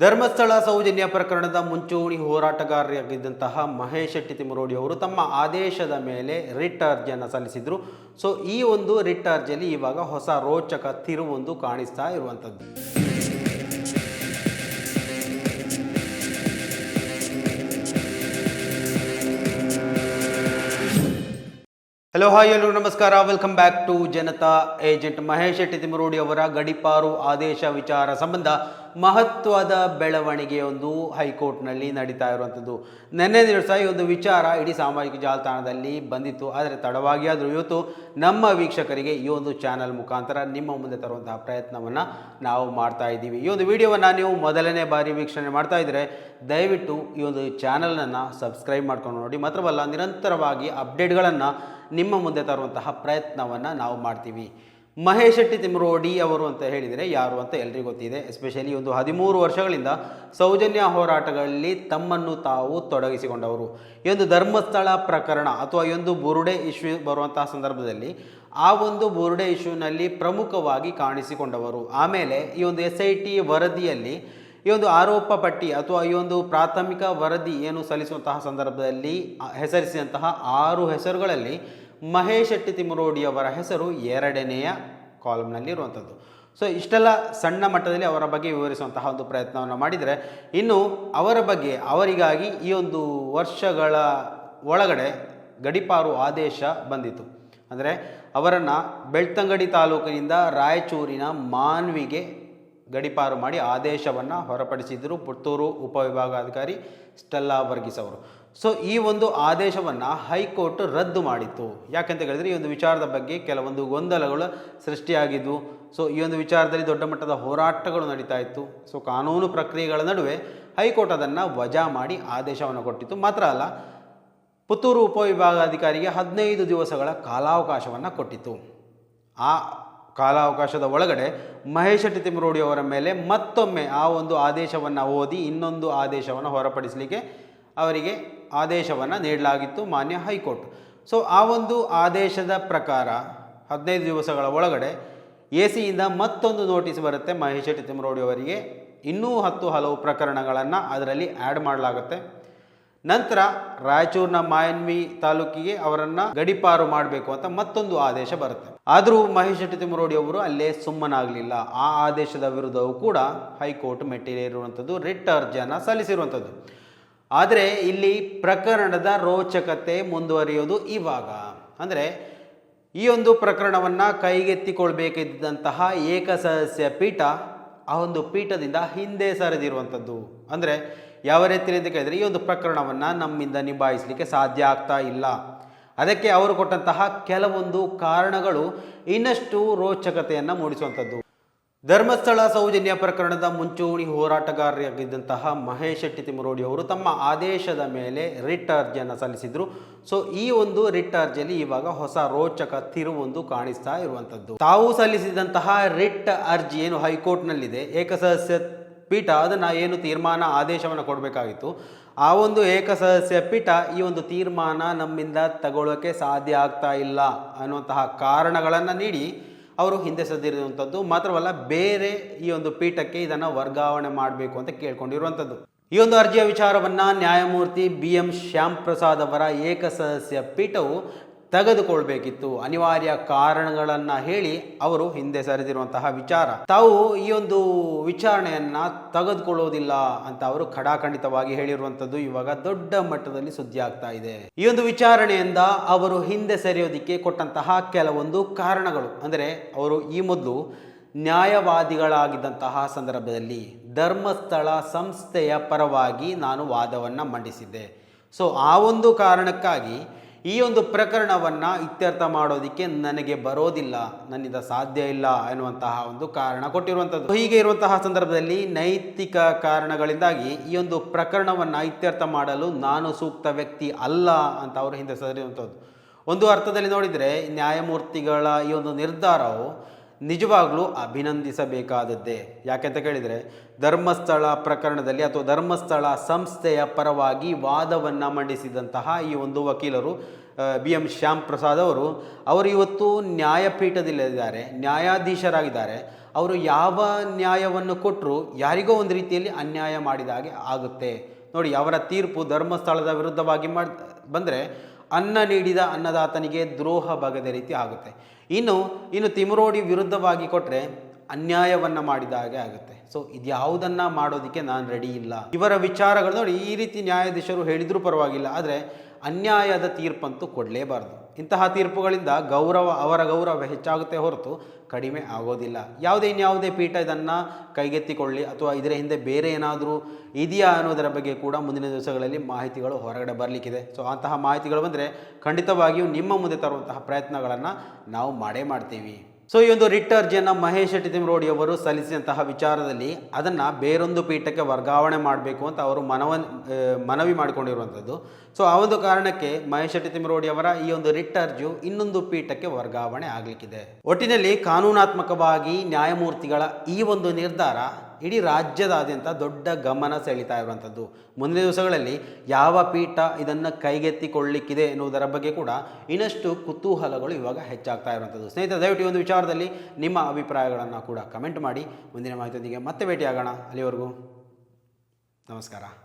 ಧರ್ಮಸ್ಥಳ ಸೌಜನ್ಯ ಪ್ರಕರಣದ ಮುಂಚೂಣಿ ಹೋರಾಟಗಾರರಾಗಿದ್ದಂತಹ ಮಹೇಶ್ ಶೆಟ್ಟಿ ತಿಮರೋಡಿ ಅವರು ತಮ್ಮ ಆದೇಶದ ಮೇಲೆ ರಿಟ್ ಅರ್ಜಿಯನ್ನು ಸಲ್ಲಿಸಿದರು. ಸೊ ಈ ಒಂದು ರಿಟ್ ಅರ್ಜಿಯಲ್ಲಿ ಇವಾಗ ಹೊಸ ರೋಚಕ ತಿರುವೊಂದು ಕಾಣಿಸ್ತಾ ಇರುವಂಥದ್ದು. ಹಲೋ ಹಾಯ್ ಎಲ್ಲರೂ ನಮಸ್ಕಾರ, welcome back to Janata agent. Mahesh Shetty Timarodi ಅವರ ಗಡೀಪಾರು ಆದೇಶ ವಿಚಾರ ಸಂಬಂಧ ಮಹತ್ವದ ಬೆಳವಣಿಗೆಯೊಂದು ಹೈಕೋರ್ಟ್ನಲ್ಲಿ ನಡೀತಾ ಇರುವಂಥದ್ದು. ನಿನ್ನೆ ದಿವಸ ಈ ಒಂದು ವಿಚಾರ ಇಡೀ ಸಾಮಾಜಿಕ ಜಾಲತಾಣದಲ್ಲಿ ಬಂದಿತ್ತು. ಆದರೆ ತಡವಾಗಿ ಆದರೂ ಇವತ್ತು ನಮ್ಮ ವೀಕ್ಷಕರಿಗೆ ಈ ಒಂದು ಚಾನಲ್ ಮುಖಾಂತರ ನಿಮ್ಮ ಮುಂದೆ ತರುವಂತಹ ಪ್ರಯತ್ನವನ್ನು ನಾವು ಮಾಡ್ತಾ ಇದ್ದೀವಿ. ಈ ಒಂದು ವಿಡಿಯೋವನ್ನು ನೀವು ಮೊದಲನೇ ಬಾರಿ ವೀಕ್ಷಣೆ ಮಾಡ್ತಾ ಇದ್ದರೆ ದಯವಿಟ್ಟು ಈ ಒಂದು ಚಾನಲನ್ನು ಸಬ್ಸ್ಕ್ರೈಬ್ ಮಾಡ್ಕೊಂಡು ನೋಡಿ. ಮಾತ್ರವಲ್ಲ, ನಿರಂತರವಾಗಿ ಅಪ್ಡೇಟ್ಗಳನ್ನು ನಿಮ್ಮ ಮುಂದೆ ತರುವಂತಹ ಪ್ರಯತ್ನವನ್ನು ನಾವು ಮಾಡ್ತೀವಿ. ಮಹೇಶ್ ಶೆಟ್ಟಿ ತಿಮರೋಡಿ ಅವರು ಅಂತ ಹೇಳಿದರೆ ಯಾರು ಅಂತ ಎಲ್ರಿಗೂ ಗೊತ್ತಿದೆ. ಎಸ್ಪೆಷಲಿ ಒಂದು 13 ವರ್ಷಗಳಿಂದ ಸೌಜನ್ಯ ಹೋರಾಟಗಳಲ್ಲಿ ತಮ್ಮನ್ನು ತಾವು ತೊಡಗಿಸಿಕೊಂಡವರು. ಈ ಒಂದು ಧರ್ಮಸ್ಥಳ ಪ್ರಕರಣ ಅಥವಾ ಈ ಒಂದು ಬುರುಡೆ ಇಶ್ಯೂ ಬರುವಂತಹ ಸಂದರ್ಭದಲ್ಲಿ ಆ ಒಂದು ಬುರುಡೆ ಇಶ್ಯೂನಲ್ಲಿ ಪ್ರಮುಖವಾಗಿ ಕಾಣಿಸಿಕೊಂಡವರು. ಆಮೇಲೆ ಈ ಒಂದು SIT ವರದಿಯಲ್ಲಿ ಈ ಒಂದು ಆರೋಪ ಪಟ್ಟಿ ಅಥವಾ ಈ ಒಂದು ಪ್ರಾಥಮಿಕ ವರದಿ ಏನು ಸಲ್ಲಿಸುವಂತಹ ಸಂದರ್ಭದಲ್ಲಿ ಹೆಸರಿಸಿದಂತಹ 6 ಹೆಸರುಗಳಲ್ಲಿ ಮಹೇಶ್ ಶೆಟ್ಟಿ ತಿಮರೋಡಿ ಅವರ ಹೆಸರು 2ನೆಯ ಕಾಲಮ್ನಲ್ಲಿ ಇರುವಂಥದ್ದು. ಸೊ ಇಷ್ಟೆಲ್ಲ ಸಣ್ಣ ಮಟ್ಟದಲ್ಲಿ ಅವರ ಬಗ್ಗೆ ವಿವರಿಸುವಂತಹ ಒಂದು ಪ್ರಯತ್ನವನ್ನು ಮಾಡಿದರೆ, ಇನ್ನು ಅವರ ಬಗ್ಗೆ ಅವರಿಗಾಗಿ ಈ ಒಂದು ವರ್ಷಗಳ ಒಳಗಡೆ ಗಡೀಪಾರು ಆದೇಶ ಬಂದಿತ್ತು. ಅಂದರೆ ಅವರನ್ನು ಬೆಳ್ತಂಗಡಿ ತಾಲೂಕಿನಿಂದ ರಾಯಚೂರಿನ ಮಾನ್ವಿಗೆ ಗಡೀಪಾರು ಮಾಡಿ ಆದೇಶವನ್ನು ಹೊರಪಡಿಸಿದ್ದರು ಪುತ್ತೂರು ಉಪವಿಭಾಗಾಧಿಕಾರಿ ಸ್ಟೆಲ್ಲಾ ವರ್ಗೀಸ್ ಅವರು. ಸೊ ಈ ಒಂದು ಆದೇಶವನ್ನು ಹೈಕೋರ್ಟ್ ರದ್ದು ಮಾಡಿತ್ತು. ಯಾಕಂತ ಹೇಳಿದರೆ ಈ ಒಂದು ವಿಚಾರದ ಬಗ್ಗೆ ಕೆಲವೊಂದು ಗೊಂದಲಗಳು ಸೃಷ್ಟಿಯಾಗಿದ್ವು. ಸೊ ಈ ಒಂದು ವಿಚಾರದಲ್ಲಿ ದೊಡ್ಡ ಮಟ್ಟದ ಹೋರಾಟಗಳು ನಡೀತಾ ಇತ್ತು. ಸೊ ಕಾನೂನು ಪ್ರಕ್ರಿಯೆಗಳ ನಡುವೆ ಹೈಕೋರ್ಟ್ ಅದನ್ನು ವಜಾ ಮಾಡಿ ಆದೇಶವನ್ನು ಕೊಟ್ಟಿತ್ತು. ಮಾತ್ರ ಅಲ್ಲ, ಪುತ್ತೂರು ಉಪವಿಭಾಗಾಧಿಕಾರಿಗೆ 15 ದಿವಸಗಳ ಕಾಲಾವಕಾಶವನ್ನು ಕೊಟ್ಟಿತ್ತು. ಆ ಕಾಲಾವಕಾಶದ ಒಳಗಡೆ ಮಹೇಶ್ ಶೆಟ್ಟಿ ತಿಮರೋಡಿ ಅವರ ಮೇಲೆ ಮತ್ತೊಮ್ಮೆ ಆ ಒಂದು ಆದೇಶವನ್ನು ಓದಿ ಇನ್ನೊಂದು ಆದೇಶವನ್ನು ಹೊರಪಡಿಸಲಿಕ್ಕೆ ಅವರಿಗೆ ಆದೇಶವನ್ನು ನೀಡಲಾಗಿತ್ತು ಮಾನ್ಯ ಹೈಕೋರ್ಟ್. ಸೊ ಆ ಒಂದು ಆದೇಶದ ಪ್ರಕಾರ 15 ದಿವಸಗಳ ಒಳಗಡೆ AC ಯಿಂದ ಮತ್ತೊಂದು ನೋಟಿಸ್ ಬರುತ್ತೆ ಮಹೇಶ್ ಶೆಟ್ಟಿ ತಿಮರೋಡಿ ಅವರಿಗೆ. ಇನ್ನೂ 10 ಹಲವು ಪ್ರಕರಣಗಳನ್ನು ಅದರಲ್ಲಿ ಆ್ಯಡ್ ಮಾಡಲಾಗುತ್ತೆ. ನಂತರ ರಾಯಚೂರಿನ ಮಾನ್ವಿ ತಾಲೂಕಿಗೆ ಅವರನ್ನು ಗಡೀಪಾರು ಮಾಡಬೇಕು ಅಂತ ಮತ್ತೊಂದು ಆದೇಶ ಬರುತ್ತೆ. ಆದರೂ ಮಹೇಶ್ ಶೆಟ್ಟಿ ತಿಮರೋಡಿ ಅವರು ಅಲ್ಲೇ ಸುಮ್ಮನಾಗಲಿಲ್ಲ. ಆ ಆದೇಶದ ವಿರುದ್ಧವೂ ಕೂಡ ಹೈಕೋರ್ಟ್ ಮೆಟ್ಟಿಲೇರುವಂಥದ್ದು, ರಿಟ್ ಅರ್ಜಿಯನ್ನು ಸಲ್ಲಿಸಿರುವಂಥದ್ದು. ಆದರೆ ಇಲ್ಲಿ ಪ್ರಕರಣದ ರೋಚಕತೆ ಮುಂದುವರಿಯೋದು ಇವಾಗ. ಅಂದರೆ ಈ ಒಂದು ಪ್ರಕರಣವನ್ನು ಕೈಗೆತ್ತಿಕೊಳ್ಬೇಕಿದ್ದಂತಹ ಏಕಸದಸ್ಯ ಪೀಠ ಆ ಒಂದು ಪೀಠದಿಂದ ಹಿಂದೆ ಸರಿದಿರುವಂಥದ್ದು. ಅಂದರೆ ಯಾವ ರೀತಿ ಅಂತ ಕೇಳಿದರೆ, ಈ ಒಂದು ಪ್ರಕರಣವನ್ನು ನಮ್ಮಿಂದ ನಿಭಾಯಿಸಲಿಕ್ಕೆ ಸಾಧ್ಯ ಆಗ್ತಾ ಇಲ್ಲ. ಅದಕ್ಕೆ ಅವರು ಕೊಟ್ಟಂತಹ ಕೆಲವೊಂದು ಕಾರಣಗಳು ಇನ್ನಷ್ಟು ರೋಚಕತೆಯನ್ನು ಮೂಡಿಸುವಂಥದ್ದು. ಧರ್ಮಸ್ಥಳ ಸೌಜನ್ಯ ಪ್ರಕರಣದ ಮುಂಚೂಣಿ ಹೋರಾಟಗಾರರಾಗಿದ್ದಂತಹ ಮಹೇಶ್ ಶೆಟ್ಟಿ ತಿಮರೋಡಿ ಅವರು ತಮ್ಮ ಆದೇಶದ ಮೇಲೆ ರಿಟ್ ಅರ್ಜಿಯನ್ನು ಸಲ್ಲಿಸಿದರು. ಸೊ ಈ ಒಂದು ರಿಟ್ ಅರ್ಜಿಯಲ್ಲಿ ಇವಾಗ ಹೊಸ ರೋಚಕ ತಿರುವೊಂದು ಕಾಣಿಸ್ತಾ ಇರುವಂಥದ್ದು. ತಾವು ಸಲ್ಲಿಸಿದಂತಹ ರಿಟ್ ಅರ್ಜಿ ಏನು ಹೈಕೋರ್ಟ್ನಲ್ಲಿದೆ, ಏಕಸದಸ್ಯ ಪೀಠ ಅದನ್ನು ಏನು ತೀರ್ಮಾನ ಆದೇಶವನ್ನು ಕೊಡಬೇಕಾಗಿತ್ತು, ಆ ಒಂದು ಏಕಸದಸ್ಯ ಪೀಠ ಈ ಒಂದು ತೀರ್ಮಾನ ನಮ್ಮಿಂದ ತಗೊಳ್ಳೋಕ್ಕೆ ಸಾಧ್ಯ ಆಗ್ತಾ ಇಲ್ಲ ಅನ್ನುವಂತಹ ಕಾರಣಗಳನ್ನು ನೀಡಿ ಅವರು ಹಿಂದೆ ಸರಿದಿರುವಂಥದ್ದು. ಮಾತ್ರವಲ್ಲ, ಬೇರೆ ಈ ಒಂದು ಪೀಠಕ್ಕೆ ಇದನ್ನು ವರ್ಗಾವಣೆ ಮಾಡಬೇಕು ಅಂತ ಕೇಳ್ಕೊಂಡಿರುವಂಥದ್ದು. ಈ ಒಂದು ಅರ್ಜಿಯ ವಿಚಾರವನ್ನು ನ್ಯಾಯಮೂರ್ತಿ BM ಶ್ಯಾಮ್ ಪ್ರಸಾದ್ ಅವರ ಏಕಸದಸ್ಯ ಪೀಠವು ತೆಗೆದುಕೊಳ್ಬೇಕಿತ್ತು. ಅನಿವಾರ್ಯ ಕಾರಣಗಳನ್ನು ಹೇಳಿ ಅವರು ಹಿಂದೆ ಸರಿದಿರುವಂತಹ ವಿಚಾರ. ತಾವು ಈ ಒಂದು ವಿಚಾರಣೆಯನ್ನು ತೆಗೆದುಕೊಳ್ಳೋದಿಲ್ಲ ಅಂತ ಅವರು ಖಡಾಖಂಡಿತವಾಗಿ ಹೇಳಿರುವಂಥದ್ದು ಇವಾಗ ದೊಡ್ಡ ಮಟ್ಟದಲ್ಲಿ ಸುದ್ದಿ ಆಗ್ತಾ ಇದೆ. ಈ ಒಂದು ವಿಚಾರಣೆಯಿಂದ ಅವರು ಹಿಂದೆ ಸರಿಯೋದಕ್ಕೆ ಕೊಟ್ಟಂತಹ ಕೆಲವೊಂದು ಕಾರಣಗಳು ಅಂದರೆ, ಅವರು ಈ ಮೊದಲು ನ್ಯಾಯವಾದಿಗಳಾಗಿದ್ದಂತಹ ಸಂದರ್ಭದಲ್ಲಿ ಧರ್ಮಸ್ಥಳ ಸಂಸ್ಥೆಯ ಪರವಾಗಿ ನಾನು ವಾದವನ್ನು ಮಂಡಿಸಿದ್ದೆ. ಸೊ ಆ ಒಂದು ಕಾರಣಕ್ಕಾಗಿ ಈ ಒಂದು ಪ್ರಕರಣವನ್ನು ಇತ್ಯರ್ಥ ಮಾಡೋದಕ್ಕೆ ನನಗೆ ಬರೋದಿಲ್ಲ, ನನ್ನಿಂದ ಸಾಧ್ಯ ಇಲ್ಲ ಎನ್ನುವಂತಹ ಒಂದು ಕಾರಣ ಕೊಟ್ಟಿರುವಂಥದ್ದು. ಹೀಗೆ ಇರುವಂತಹ ಸಂದರ್ಭದಲ್ಲಿ ನೈತಿಕ ಕಾರಣಗಳಿಂದಾಗಿ ಈ ಒಂದು ಪ್ರಕರಣವನ್ನು ಇತ್ಯರ್ಥ ಮಾಡಲು ನಾನು ಸೂಕ್ತ ವ್ಯಕ್ತಿ ಅಲ್ಲ ಅಂತ ಅವರು ಹಿಂದೆ ಸರಿಯುವಂಥದ್ದು. ಒಂದು ಅರ್ಥದಲ್ಲಿ ನೋಡಿದರೆ ನ್ಯಾಯಮೂರ್ತಿಗಳ ಈ ಒಂದು ನಿರ್ಧಾರವು ನಿಜವಾಗ್ಲೂ ಅಭಿನಂದಿಸಬೇಕಾದದ್ದೇ. ಯಾಕೆಂತ ಕೇಳಿದರೆ, ಧರ್ಮಸ್ಥಳ ಪ್ರಕರಣದಲ್ಲಿ ಅಥವಾ ಧರ್ಮಸ್ಥಳ ಸಂಸ್ಥೆಯ ಪರವಾಗಿ ವಾದವನ್ನು ಮಂಡಿಸಿದಂತಹ ಈ ಒಂದು ವಕೀಲರು BM ಶ್ಯಾಮ್ ಪ್ರಸಾದ್ ಅವರು ಇವತ್ತು ನ್ಯಾಯಪೀಠದಲ್ಲಿದ್ದಾರೆ, ನ್ಯಾಯಾಧೀಶರಾಗಿದ್ದಾರೆ. ಅವರು ಯಾವ ನ್ಯಾಯವನ್ನು ಕೊಟ್ಟರು ಯಾರಿಗೋ ಒಂದು ರೀತಿಯಲ್ಲಿ ಅನ್ಯಾಯ ಮಾಡಿದ ಹಾಗೆ ಆಗುತ್ತೆ. ನೋಡಿ, ಅವರ ತೀರ್ಪು ಧರ್ಮಸ್ಥಳದ ವಿರುದ್ಧವಾಗಿ ಬಂದರೆ ಅನ್ನ ನೀಡಿದ ಅನ್ನದಾತನಿಗೆ ದ್ರೋಹ ಬಗೆದ ರೀತಿ ಆಗುತ್ತೆ. ಇನ್ನು ತಿಮರೋಡಿ ವಿರುದ್ಧವಾಗಿ ಕೊಟ್ಟರೆ ಅನ್ಯಾಯವನ್ನು ಮಾಡಿದ ಹಾಗೆ ಆಗುತ್ತೆ. ಸೊ ಇದ್ಯಾವುದನ್ನು ಮಾಡೋದಕ್ಕೆ ನಾನು ರೆಡಿ ಇಲ್ಲ. ಇವರ ವಿಚಾರಗಳು ನೋಡಿ, ಈ ರೀತಿ ನ್ಯಾಯಾಧೀಶರು ಹೇಳಿದರೂ ಪರವಾಗಿಲ್ಲ, ಆದರೆ ಅನ್ಯಾಯದ ತೀರ್ಪಂತೂ ಕೊಡಲೇಬಾರ್ದು. ಇಂತಹ ತೀರ್ಪುಗಳಿಂದ ಅವರ ಗೌರವ ಹೆಚ್ಚಾಗುತ್ತೆ ಹೊರತು ಕಡಿಮೆ ಆಗೋದಿಲ್ಲ. ಇನ್ಯಾವುದೇ ಪೀಠ ಇದನ್ನು ಕೈಗೆತ್ತಿಕೊಳ್ಳಿ ಅಥವಾ ಇದರ ಹಿಂದೆ ಬೇರೆ ಏನಾದರೂ ಇದೆಯಾ ಅನ್ನೋದರ ಬಗ್ಗೆ ಕೂಡ ಮುಂದಿನ ದಿವಸಗಳಲ್ಲಿ ಮಾಹಿತಿಗಳು ಹೊರಗಡೆ ಬರಲಿಕ್ಕಿದೆ. ಸೊ ಅಂತಹ ಮಾಹಿತಿಗಳು ಬಂದರೆ ಖಂಡಿತವಾಗಿಯೂ ನಿಮ್ಮ ಮುಂದೆ ತರುವಂತಹ ಪ್ರಯತ್ನಗಳನ್ನು ನಾವು ಮಾಡೇ ಮಾಡ್ತೀವಿ. ಸೊ ಈ ಒಂದು ರಿಟ್ ಅರ್ಜಿಯನ್ನು ಮಹೇಶ್ ಶೆಟ್ಟಿ ತಿಮರೋಡಿ ಅವರು ಸಲ್ಲಿಸಿದಂತಹ ವಿಚಾರದಲ್ಲಿ ಅದನ್ನು ಬೇರೊಂದು ಪೀಠಕ್ಕೆ ವರ್ಗಾವಣೆ ಮಾಡಬೇಕು ಅಂತ ಅವರು ಮನವಿ ಮಾಡಿಕೊಂಡಿರುವಂಥದ್ದು. ಸೊ ಆ ಒಂದು ಕಾರಣಕ್ಕೆ ಮಹೇಶ್ ಶೆಟ್ಟಿ ತಿಮರೋಡಿ ಅವರ ಈ ಒಂದು ರಿಟ್ ಅರ್ಜಿಯು ಇನ್ನೊಂದು ಪೀಠಕ್ಕೆ ವರ್ಗಾವಣೆ ಆಗಲಿಕ್ಕಿದೆ. ಒಟ್ಟಿನಲ್ಲಿ ಕಾನೂನಾತ್ಮಕವಾಗಿ ನ್ಯಾಯಮೂರ್ತಿಗಳ ಈ ಒಂದು ನಿರ್ಧಾರ ಇಡೀ ರಾಜ್ಯದಾದ್ಯಂತ ದೊಡ್ಡ ಗಮನ ಸೆಳೀತಾ ಇರುವಂಥದ್ದು. ಮುಂದಿನ ದಿವಸಗಳಲ್ಲಿ ಯಾವ ಪೀಠ ಇದನ್ನು ಕೈಗೆತ್ತಿಕೊಳ್ಳಲಿಕ್ಕಿದೆ ಎನ್ನುವುದರ ಬಗ್ಗೆ ಕೂಡ ಇನ್ನಷ್ಟು ಕುತೂಹಲಗಳು ಇವಾಗ ಹೆಚ್ಚಾಗ್ತಾ ಇರುವಂಥದ್ದು. ಸ್ನೇಹಿತರೆ, ದಯವಿಟ್ಟು ಈ ಒಂದು ವಿಚಾರದಲ್ಲಿ ನಿಮ್ಮ ಅಭಿಪ್ರಾಯಗಳನ್ನು ಕೂಡ ಕಮೆಂಟ್ ಮಾಡಿ. ಮುಂದಿನ ಮಾಹಿತಿಯೊಂದಿಗೆ ಮತ್ತೆ ಭೇಟಿಯಾಗೋಣ. ಅಲ್ಲಿವರೆಗೂ ನಮಸ್ಕಾರ.